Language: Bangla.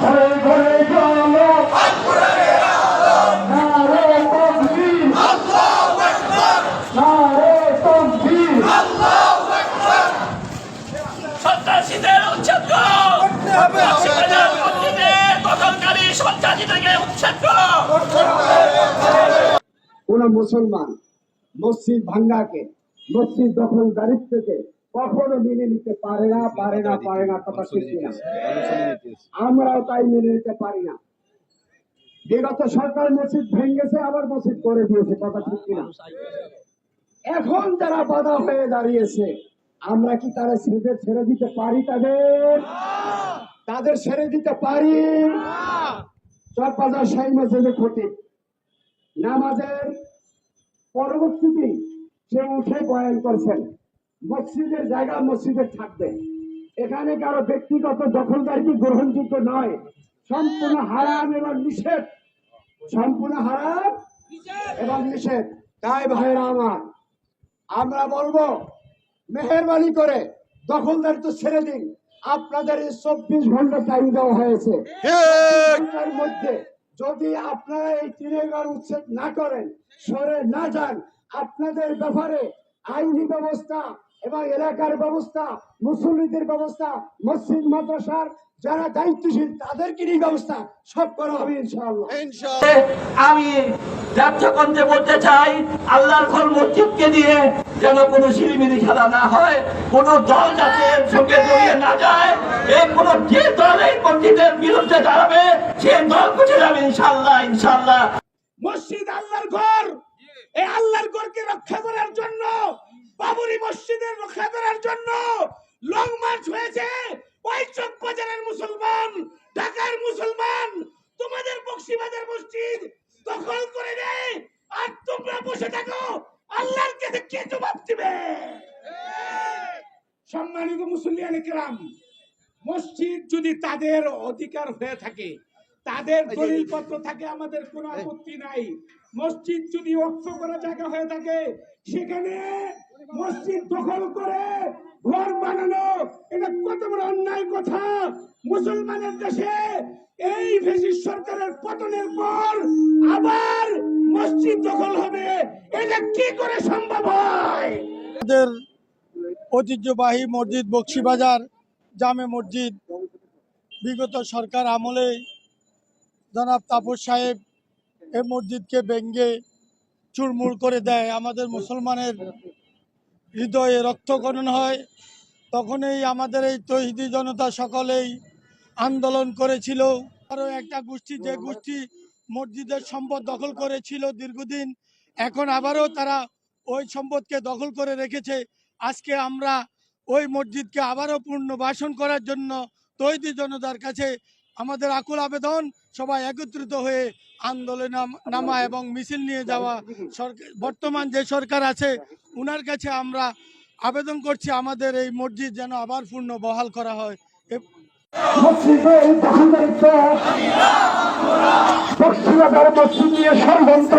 ঘরে ঘরে চলো নারে তাকবীর নারে তাকবীর সন্ত্রাসীদের উচ্ছেদ করো, কক্সবাজার মসজিদে দখলকারী সন্ত্রাসীদেরকে উচ্ছেদ করো। কোন মুসলমান মসজিদ ভাঙ্গাকে, মসজিদ দখলদারিত্বকে কখনো মেনে নিতে পারে না কথা ঠিক না। আমরাও তাই মেনে নিতে পারি না। বিগত সরকার মসজিদ ভেঙেছে, আবার মসজিদ করে দিয়েছে, কথা ঠিক কিনা। এখন যারা বাধা হয়ে দাঁড়িয়েছে, আমরা কি তারা ছেড়ে দিতে পারি? তাদের ছেড়ে দিতে পারি? চকবাজার শাহী মসজিদে খতিব নামাজের পরবর্তীতে সে উঠে বয়ান করছেন, মসজিদের জায়গা মসজিদে থাকবে, এখানে কারো ব্যক্তিগত দখলদারি গ্রহণযোগ্য নয়, সম্পূর্ণ হারাম এবং নিষেধ, সম্পূর্ণ হারাম এবং নিষেধ। তাই ভাইরা আমার, আমরা বলবো মেহেরবানি করে দখলদারি তো ছেড়ে দিন। আপনাদের 24 ঘন্টা টাইম দেওয়া হয়েছে, ঘন্টার মধ্যে যদি আপনারা এই তৃণঘর উচ্ছেদ না করেন, সরে না যান, আপনাদের ব্যাপারে আইনি ব্যবস্থা এবং এলাকার ব্যবস্থা, মুসল্লিদের ব্যবস্থা, মসজিদ মাদ্রাসার যারা দায়িত্বশীল তাদেরকে নিয়ে ব্যবস্থা সব করা হবে ইনশাআল্লাহ। আমি রাজ্যগঞ্জে বলতে চাই, আল্লাহর ঘর মসজিদকে দিয়ে যেন কোনো সিলিমিলি খেলা না হয়, কোন দল যাতে সঙ্গে জড়িয়ে না যায়। যে দল এই মসজিদের বিরুদ্ধে দাঁড়াবে সে দল বুঝে যাবে ইনশাআল্লাহ। মসজিদ আল্লাহর ঘর, এই আল্লাহর ঘরকে রক্ষা করার জন্য, বাবরি মসজিদের রক্ষা করার জন্য লং মার্চ হয়েছে। ওই চকবাজারের মুসলমান, ঢাকার মুসলমান তোমাদের বক্সিবাজার মসজিদ দখল করে দেয়, আর তোমরা বসে থাকো, আল্লাহর কাছে কে জবাব দিবে? সম্মানিত মুসল্লিয়ানে কেরাম, মসজিদ যদি তাদের অধিকার হয়ে থাকে, তাদের দলিলপত্র থাকে, আমাদের কোনো আপত্তি নাই। মসজিদ যদি অর্থ করা জায়গা হয়ে থাকে, সেখানে মসজিদ দখল করে ঘর বানানো, এটা কত বড় অন্যায় কথা। মুসলমানের দেশে এই ফ্যাসিস্ট সরকারের পতনের পর আবার মসজিদ দখল হবে, এটা কি করে সম্ভব হয়? আমাদের ঐতিহ্যবাহী মসজিদ বক্সিবাজার জামে মসজিদ বিগত সরকার আমলে জনাব তাপস সাহেব এই মসজিদকে ভেঙে চুরমুর করে দেয়। আমাদের মুসলমানের হৃদয়ে রক্তক্ষরণ হয়। তখনই আমাদের এই তৌহিদি জনতা সকলেই আন্দোলন করেছিল। আরও একটা গোষ্ঠী, যে গোষ্ঠী মসজিদের সম্পদ দখল করেছিল দীর্ঘদিন, এখন আবারও তারা ওই সম্পদকে দখল করে রেখেছে। আজকে আমরা ওই মসজিদকে আবারও পুনর্বাসন করার জন্য তৌহিদি জনতার কাছে আমাদের আকুল আবেদন, সবাই একত্রিত হয়ে আন্দোলনে নামা এবং মিছিল নিয়ে যাওয়া। সরকার, বর্তমান যে সরকার আছে, উনার কাছে আমরা আবেদন করছি আমাদের এই মসজিদ যেন আবার পূর্ণ বহাল করা হয়। মসজিদের দখলদারিত্ব, বক্সিবাজার মসজিদ নিয়ে ষড়যন্ত্র,